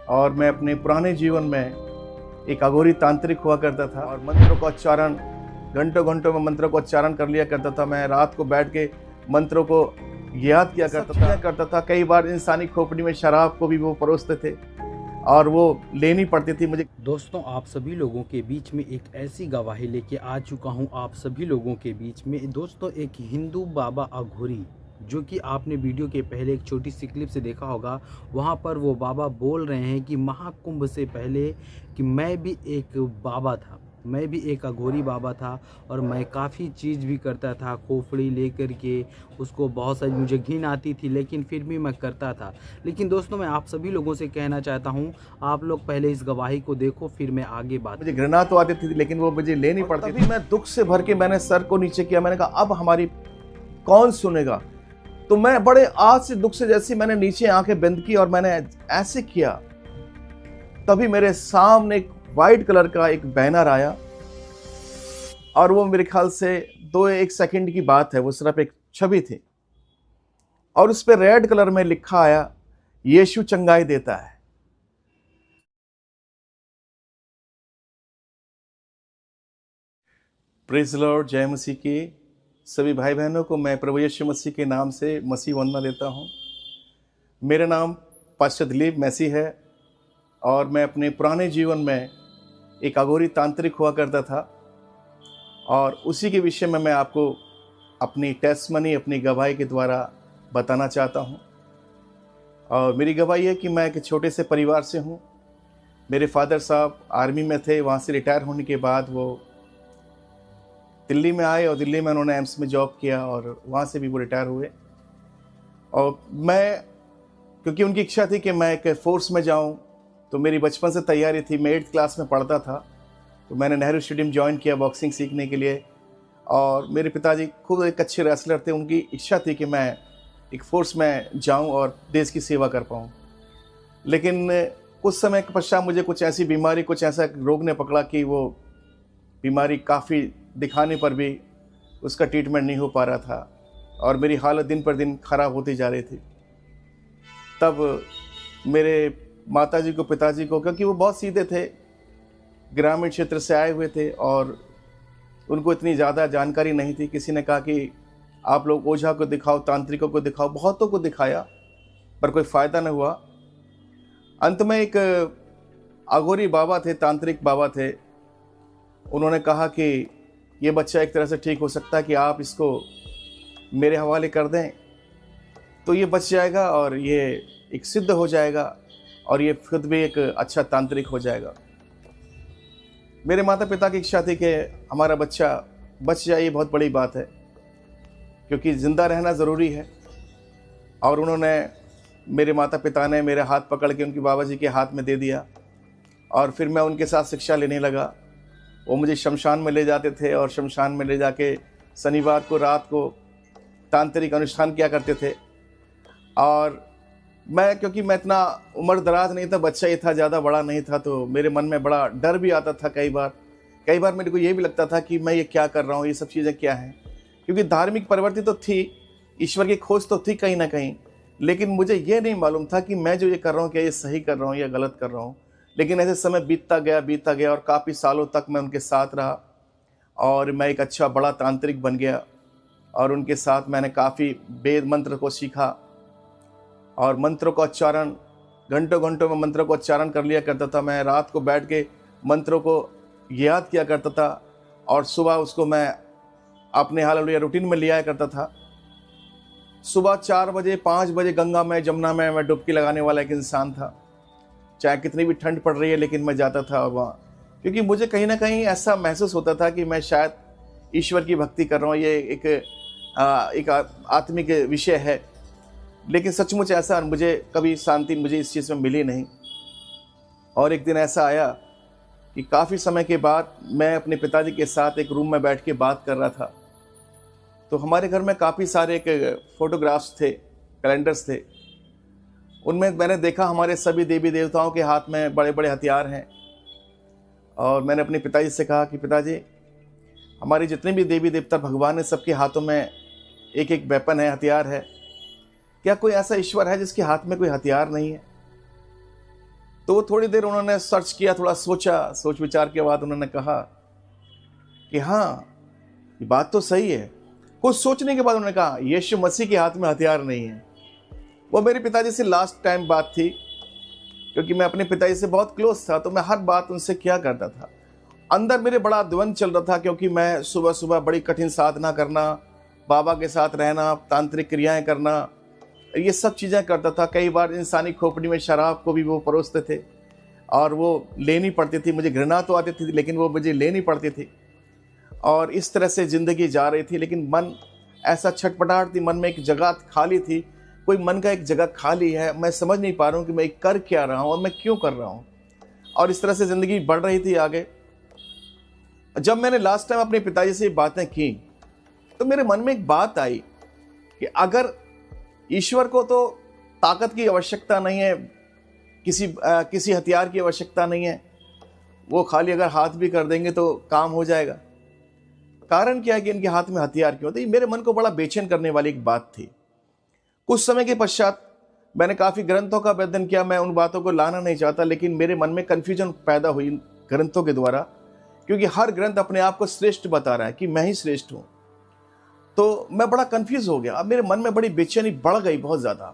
और मैं अपने पुराने जीवन में एक अघोरी तांत्रिक हुआ करता था और मंत्रों का उच्चारण घंटों घंटों में मंत्रों का उच्चारण कर लिया करता था। मैं रात को बैठ के मंत्रों को याद किया करता था। कई बार इंसानी खोपड़ी में शराब को भी वो परोसते थे और वो लेनी पड़ती थी मुझे। दोस्तों, आप सभी लोगों के बीच में एक ऐसी गवाही लेके आ चुका हूं आप सभी लोगों के बीच में। दोस्तों, एक हिंदू बाबा अघोरी, जो कि आपने वीडियो के पहले एक छोटी सी क्लिप से देखा होगा, वहां पर वो बाबा बोल रहे हैं कि महाकुंभ से पहले कि मैं भी एक बाबा था, मैं भी एक अघोरी बाबा था और मैं काफ़ी चीज़ भी करता था, खोपड़ी लेकर के उसको बहुत सारी मुझे घिन आती थी, लेकिन फिर भी मैं करता था। लेकिन दोस्तों, मैं आप सभी लोगों से कहना चाहता हूं, आप लोग पहले इस गवाही को देखो, फिर मैं आगे बात। मुझे घृणा तो आती थी लेकिन वो मुझे लेनी पड़ती थी। मैं दुख से भर के मैंने सर को नीचे किया। मैंने कहा अब हमारी कौन सुनेगा। तो मैं बड़े आज से दुख से जैसे मैंने नीचे आंखें बंद की और मैंने ऐसे किया, तभी मेरे सामने एक वाइट कलर का एक बैनर आया और वो मेरे ख्याल से 2-1 सेकंड की बात है, वो सिर्फ एक छवि थी और उस पर रेड कलर में लिखा आया, यीशु चंगाई देता है। प्रेज़ लॉर्ड, जय मसीह की सभी भाई बहनों को मैं प्रभु यीशु मसीह के नाम से मसीह वंदना देता हूं। मेरा नाम पास्टर दिलीप मैसी है और मैं अपने पुराने जीवन में एक अघोरी तांत्रिक हुआ करता था और उसी के विषय में मैं आपको अपनी टेस्टमनी, अपनी गवाही के द्वारा बताना चाहता हूं। और मेरी गवाही है कि मैं एक छोटे से परिवार से हूं। मेरे फादर साहब आर्मी में थे, वहाँ से रिटायर होने के बाद वो दिल्ली में आए और दिल्ली में उन्होंने एम्स में जॉब किया और वहाँ से भी वो रिटायर हुए। और मैं, क्योंकि उनकी इच्छा थी कि मैं एक फोर्स में जाऊँ, तो मेरी बचपन से तैयारी थी। मैं 8th क्लास में पढ़ता था तो मैंने नेहरू स्टेडियम ज्वाइन किया बॉक्सिंग सीखने के लिए। और मेरे पिताजी खुद एक अच्छे रेसलर थे, उनकी इच्छा थी कि मैं एक फोर्स में जाऊं और देश की सेवा कर पाऊं। लेकिन कुछ समय के पश्चात मुझे कुछ ऐसी बीमारी, कुछ ऐसा रोग ने पकड़ा कि वो बीमारी काफ़ी दिखाने पर भी उसका ट्रीटमेंट नहीं हो पा रहा था और मेरी हालत दिन पर दिन ख़राब होती जा रही थी। तब मेरे माताजी को, पिताजी को, क्योंकि वो बहुत सीधे थे, ग्रामीण क्षेत्र से आए हुए थे और उनको इतनी ज़्यादा जानकारी नहीं थी। किसी ने कहा कि आप लोग ओझा को दिखाओ, तांत्रिकों को दिखाओ। बहुतों को दिखाया पर कोई फ़ायदा न हुआ। अंत में एक अघोरी बाबा थे, तांत्रिक बाबा थे, उन्होंने कहा कि ये बच्चा एक तरह से ठीक हो सकता है कि आप इसको मेरे हवाले कर दें तो ये बच जाएगा और ये एक सिद्ध हो जाएगा और ये खुद भी एक अच्छा तांत्रिक हो जाएगा। मेरे माता पिता की इच्छा थी कि हमारा बच्चा बच जाए, ये बहुत बड़ी बात है क्योंकि ज़िंदा रहना ज़रूरी है। और उन्होंने, मेरे माता पिता ने मेरे हाथ पकड़ के उनके बाबा जी के हाथ में दे दिया और फिर मैं उनके साथ शिक्षा लेने लगा। वो मुझे शमशान में ले जाते थे और शमशान में ले जाके शनिवार को रात को तांत्रिक अनुष्ठान किया करते थे। और मैं, क्योंकि मैं इतना उम्र दराज नहीं था, बच्चा ही था, ज़्यादा बड़ा नहीं था, तो मेरे मन में बड़ा डर भी आता था। कई बार मेरे को ये भी लगता था कि मैं ये क्या कर रहा हूँ, ये सब चीज़ें क्या हैं। क्योंकि धार्मिक प्रवृत्ति तो थी, ईश्वर की खोज तो थी कहीं ना कहीं, लेकिन मुझे ये नहीं मालूम था कि मैं जो ये कर रहा हूँ क्या ये सही कर रहा हूँ या गलत कर रहा हूँ। लेकिन ऐसे समय बीतता गया और काफ़ी सालों तक मैं उनके साथ रहा और मैं एक अच्छा बड़ा तांत्रिक बन गया और उनके साथ मैंने काफ़ी वेद मंत्र को सीखा और मंत्रों का उच्चारण घंटों घंटों में मंत्रों का उच्चारण कर लिया करता था। मैं रात को बैठ के मंत्रों को याद किया करता था और सुबह उसको मैं अपने हालेलुया रूटीन में लिया करता था। सुबह 4 बजे 5 बजे गंगा में, जमुना में मैं डुबकी लगाने वाला एक इंसान था। चाहे कितनी भी ठंड पड़ रही है लेकिन मैं जाता था वहाँ, क्योंकि मुझे कहीं ना कहीं ऐसा महसूस होता था कि मैं शायद ईश्वर की भक्ति कर रहा हूँ। ये एक आत्मिक विषय है, लेकिन सचमुच ऐसा मुझे कभी शांति मुझे इस चीज़ में मिली नहीं। और एक दिन ऐसा आया कि काफ़ी समय के बाद मैं अपने पिताजी के साथ एक रूम में बैठ के बात कर रहा था। तो हमारे घर में काफ़ी सारे एक फोटोग्राफ्स थे, कैलेंडर्स थे। उनमें मैंने देखा हमारे सभी देवी देवताओं के हाथ में बड़े बड़े हथियार हैं। और मैंने अपने पिताजी से कहा कि पिताजी, हमारे जितने भी देवी देवता भगवान है, सबके हाथों में एक एक वेपन है, हथियार है। क्या कोई ऐसा ईश्वर है जिसके हाथ में कोई हथियार नहीं है? तो वो थोड़ी देर उन्होंने सर्च किया, थोड़ा सोचा, सोच विचार के बाद उन्होंने कहा कि हाँ, ये बात तो सही है। कुछ सोचने के बाद उन्होंने कहा, यीशु मसीह के हाथ में हथियार नहीं है। वो मेरे पिताजी से लास्ट टाइम बात थी, क्योंकि मैं अपने पिताजी से बहुत क्लोज था, तो मैं हर बात उनसे किया करता था। अंदर मेरे बड़ा द्वंद्व चल रहा था, क्योंकि मैं सुबह सुबह बड़ी कठिन साधना करना, बाबा के साथ रहना, तांत्रिक क्रियाएं करना, ये सब चीज़ें करता था। कई बार इंसानी खोपड़ी में शराब को भी वो परोसते थे और वो लेनी पड़ती थी। मुझे घृणा तो आती थी, लेकिन वो मुझे लेनी पड़ती थी। और इस तरह से ज़िंदगी जा रही थी, लेकिन मन ऐसा छटपटाहट थी, मन में एक जगह खाली थी। कोई मन का एक जगह खाली है, मैं समझ नहीं पा रहा हूँ कि मैं कर क्या रहा हूँ और मैं क्यों कर रहा हूँ। और इस तरह से ज़िंदगी बढ़ रही थी आगे। जब मैंने लास्ट टाइम अपने पिताजी से बातें की, तो मेरे मन में एक बात आई कि अगर ईश्वर को तो ताकत की आवश्यकता नहीं है, किसी हथियार की आवश्यकता नहीं है, वो खाली अगर हाथ भी कर देंगे तो काम हो जाएगा। कारण क्या है कि इनके हाथ में हथियार क्यों? तो ये मेरे मन को बड़ा बेचैन करने वाली एक बात थी। कुछ समय के पश्चात मैंने काफ़ी ग्रंथों का अध्ययन किया। मैं उन बातों को लाना नहीं चाहता, लेकिन मेरे मन में कन्फ्यूजन पैदा हुई ग्रंथों के द्वारा, क्योंकि हर ग्रंथ अपने आप को श्रेष्ठ बता रहा है कि मैं ही श्रेष्ठ हूँ। तो मैं बड़ा कंफ्यूज हो गया। अब मेरे मन में बड़ी बेचैनी बढ़ गई बहुत ज़्यादा।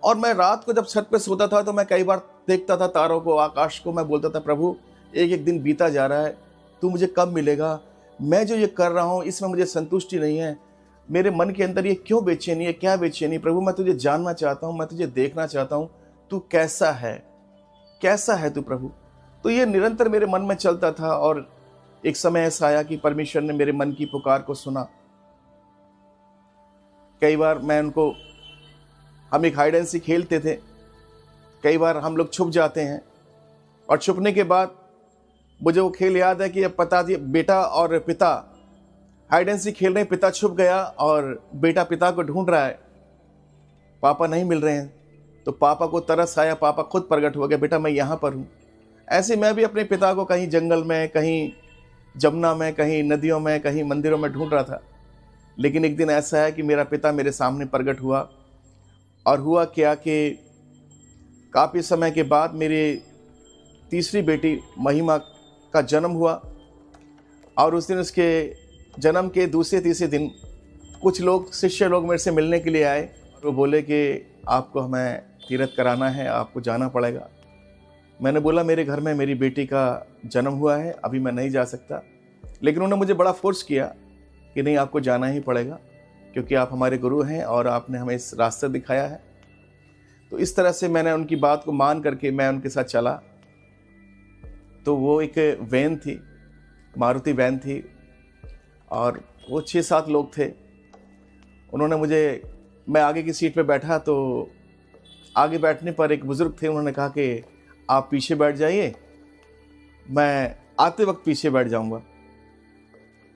और मैं रात को जब छत पे सोता था, तो मैं कई बार देखता था तारों को, आकाश को। मैं बोलता था, प्रभु एक एक दिन बीता जा रहा है, तू मुझे कब मिलेगा? मैं जो ये कर रहा हूँ इसमें मुझे संतुष्टि नहीं है। मेरे मन के अंदर ये क्यों बेचैनी है, क्या बेचैनी? प्रभु मैं तुझे जानना चाहता हूँ, मैं तुझे देखना चाहता हूँ, तू कैसा है, कैसा है तू प्रभु? तो ये निरंतर मेरे मन में चलता था। और एक समय ऐसा आया कि परमेश्वर ने मेरे मन की पुकार को सुना। कई बार हम एक हाइड एंड सीक खेलते थे। कई बार हम लोग छुप जाते हैं, और छुपने के बाद मुझे वो खेल याद है कि अब बेटा और पिता हाइड एंड सीक खेल रहे हैं। पिता छुप गया और बेटा पिता को ढूंढ रहा है, पापा नहीं मिल रहे हैं। तो पापा को तरस आया, पापा खुद प्रकट हो गया, बेटा मैं यहाँ पर हूँ। ऐसे मैं भी अपने पिता को कहीं जंगल में, कहीं जमुना में, कहीं नदियों में, कहीं मंदिरों में ढूंढ रहा था। लेकिन एक दिन ऐसा है कि मेरा पिता मेरे सामने प्रकट हुआ। और हुआ क्या कि काफ़ी समय के बाद मेरी तीसरी बेटी महिमा का जन्म हुआ। और उस दिन उसके जन्म के दूसरे तीसरे दिन कुछ लोग, शिष्य लोग मेरे से मिलने के लिए आए। और वो बोले कि आपको हमें तीर्थ कराना है, आपको जाना पड़ेगा। मैंने बोला मेरे घर में मेरी बेटी का जन्म हुआ है, अभी मैं नहीं जा सकता। लेकिन उन्होंने मुझे बड़ा फोर्स किया कि नहीं, आपको जाना ही पड़ेगा, क्योंकि आप हमारे गुरु हैं और आपने हमें इस रास्ते दिखाया है। तो इस तरह से मैंने उनकी बात को मान करके मैं उनके साथ चला। तो वो एक वैन थी, मारुति वैन थी, और वो 6-7 लोग थे। उन्होंने मैं आगे की सीट पे बैठा, तो आगे बैठने पर एक बुज़ुर्ग थे। उन्होंने कहा कि आप पीछे बैठ जाइए, मैं आते वक्त पीछे बैठ जाऊंगा।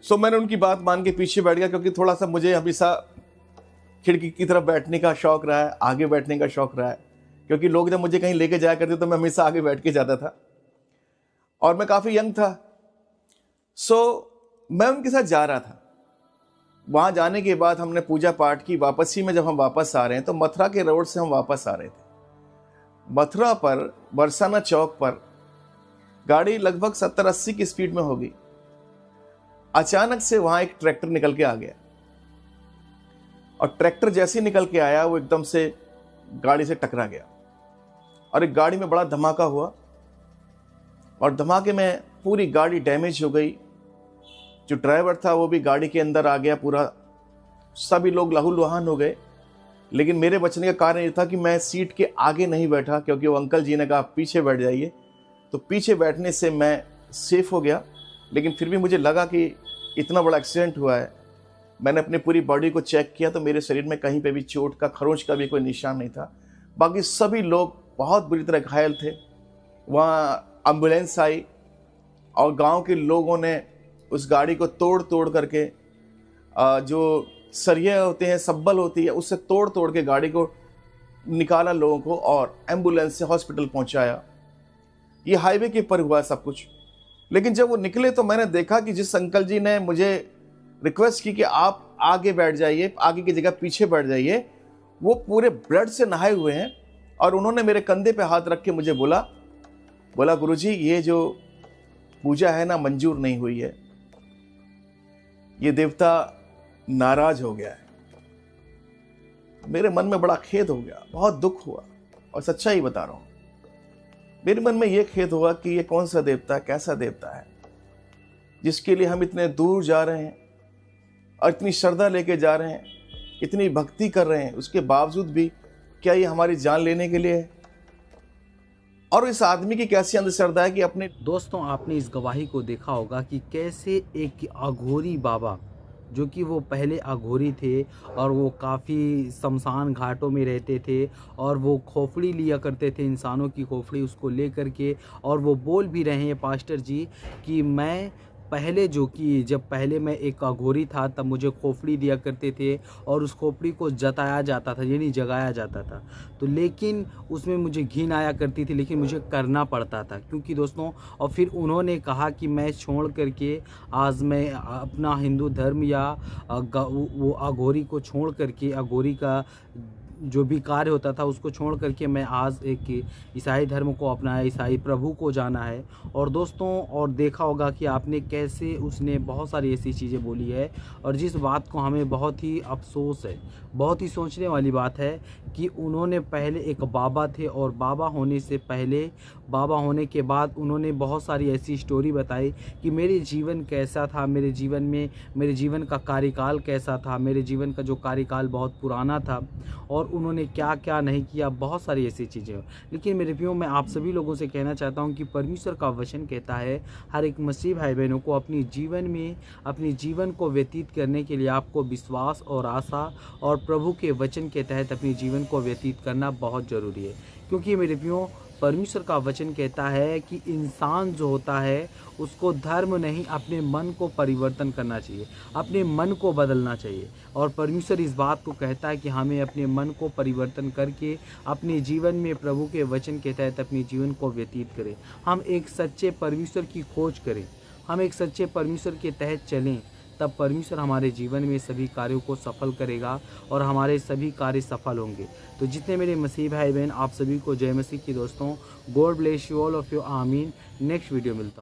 सो मैंने उनकी बात मान के पीछे बैठ गया, क्योंकि थोड़ा सा मुझे हमेशा खिड़की की तरफ बैठने का शौक़ रहा है, आगे बैठने का शौक़ रहा है। क्योंकि लोग जब मुझे कहीं लेके जाया करते तो मैं हमेशा आगे बैठ के जाता था, और मैं काफ़ी यंग था। सो मैं उनके साथ जा रहा था। वहाँ जाने के बाद हमने पूजा पाठ की। वापसी में जब हम वापस आ रहे हैं, तो मथुरा के रोड से हम वापस आ रहे थे। मथुरा पर बरसाना चौक पर गाड़ी लगभग 70-80 की स्पीड में होगी। अचानक से वहाँ एक ट्रैक्टर निकल के आ गया, और ट्रैक्टर जैसे ही निकल के आया, वो एकदम से गाड़ी से टकरा गया, और एक गाड़ी में बड़ा धमाका हुआ, और धमाके में पूरी गाड़ी डैमेज हो गई। जो ड्राइवर था वो भी गाड़ी के अंदर आ गया पूरा। सभी लोग लहूलुहान हो गए। लेकिन मेरे बचने का कारण ये था कि मैं सीट के आगे नहीं बैठा, क्योंकि वो अंकल जी ने कहा पीछे बैठ जाइए। तो पीछे बैठने से मैं सेफ हो गया। लेकिन फिर भी मुझे लगा कि इतना बड़ा एक्सीडेंट हुआ है। मैंने अपनी पूरी बॉडी को चेक किया, तो मेरे शरीर में कहीं पे भी चोट का, खरोंच का भी कोई निशान नहीं था। बाकी सभी लोग बहुत बुरी तरह घायल थे। वहाँ एम्बुलेंस आई, और गांव के लोगों ने उस गाड़ी को तोड़ तोड़ करके, जो सरिया होते हैं, सब्बल होती है, उससे तोड़ तोड़ के गाड़ी को निकाला लोगों को, और एम्बुलेंस से हॉस्पिटल पहुंचाया। ये हाईवे के ऊपर हुआ सब कुछ। लेकिन जब वो निकले, तो मैंने देखा कि जिस अंकल जी ने मुझे रिक्वेस्ट की कि आप आगे बैठ जाइए, आगे की जगह पीछे बैठ जाइए, वो पूरे ब्लड से नहाए हुए हैं। और उन्होंने मेरे कंधे पे हाथ रख के मुझे बोला बोला गुरुजी ये जो पूजा है ना मंजूर नहीं हुई है, ये देवता नाराज हो गया है। मेरे मन में बड़ा खेद हो गया, बहुत दुख हुआ और सच्चाई बता रहा हूं। मेरे मन में यह खेद हुआ कि ये कौन सा देवता, कैसा देवता है जिसके लिए हम इतने दूर जा रहे हैं और इतनी श्रद्धा लेके जा रहे हैं, इतनी भक्ति कर रहे हैं, उसके बावजूद भी क्या ये हमारी जान लेने के लिए है? और इस आदमी की कैसी अंधश्रद्धा है कि अपने दोस्तों आपने इस गवाही को देखा होगा कि कैसे एक अघोरी बाबा, जो कि वो पहले अघोरी थे और वो काफ़ी शमशान घाटों में रहते थे और वो खोपड़ी लिया करते थे, इंसानों की खोपड़ी उसको ले करके, और वो बोल भी रहे हैं पास्टर जी कि मैं पहले जब पहले मैं एक अघोरी था तब मुझे खोपड़ी दिया करते थे और उस खोपड़ी को जताया जाता था, यानी जगाया जाता था, तो लेकिन उसमें मुझे घिन आया करती थी, लेकिन मुझे करना पड़ता था क्योंकि दोस्तों, और फिर उन्होंने कहा कि मैं छोड़ करके आज मैं अपना हिंदू धर्म या वो अघोरी को छोड़ करके, अघोरी का जो भी कार्य होता था उसको छोड़ करके मैं आज एक ईसाई धर्म को अपनाया, ईसाई प्रभु को जाना है। और दोस्तों और देखा होगा कि आपने कैसे उसने बहुत सारी ऐसी चीज़ें बोली है, और जिस बात को हमें बहुत ही अफसोस है, बहुत ही सोचने वाली बात है कि उन्होंने पहले एक बाबा थे और बाबा होने से पहले, बाबा होने के बाद उन्होंने बहुत सारी ऐसी स्टोरी बताई कि मेरे जीवन कैसा था, मेरे जीवन में मेरे जीवन का कार्यकाल कैसा था, मेरे जीवन का जो कार्यकाल बहुत पुराना था और उन्होंने क्या क्या नहीं किया, बहुत सारी ऐसी चीज़ें। लेकिन मेरे प्रियो, मैं आप सभी लोगों से कहना चाहता हूं कि परमेश्वर का वचन कहता है हर एक मसीह भाई बहनों को अपनी जीवन में, अपने जीवन को व्यतीत करने के लिए आपको विश्वास और आशा और प्रभु के वचन के तहत अपने जीवन को व्यतीत करना बहुत ज़रूरी है। क्योंकि मेरे प्रियो, परमेश्वर का वचन कहता है कि इंसान जो होता है उसको धर्म नहीं, अपने मन को परिवर्तन करना चाहिए, अपने मन को बदलना चाहिए। और परमेश्वर इस बात को कहता है कि हमें अपने मन को परिवर्तन करके अपने जीवन में प्रभु के वचन के तहत अपने जीवन को व्यतीत करें। हम एक सच्चे परमेश्वर की खोज करें, हम एक सच्चे परमेश्वर के तहत चलें, तब परमेश्वर हमारे जीवन में सभी कार्यों को सफल करेगा और हमारे सभी कार्य सफल होंगे। तो जितने मेरे मसीह भाई बहन, आप सभी को जय मसीह की दोस्तों। God bless you all of you, आमीन। नेक्स्ट वीडियो मिलता हूँ।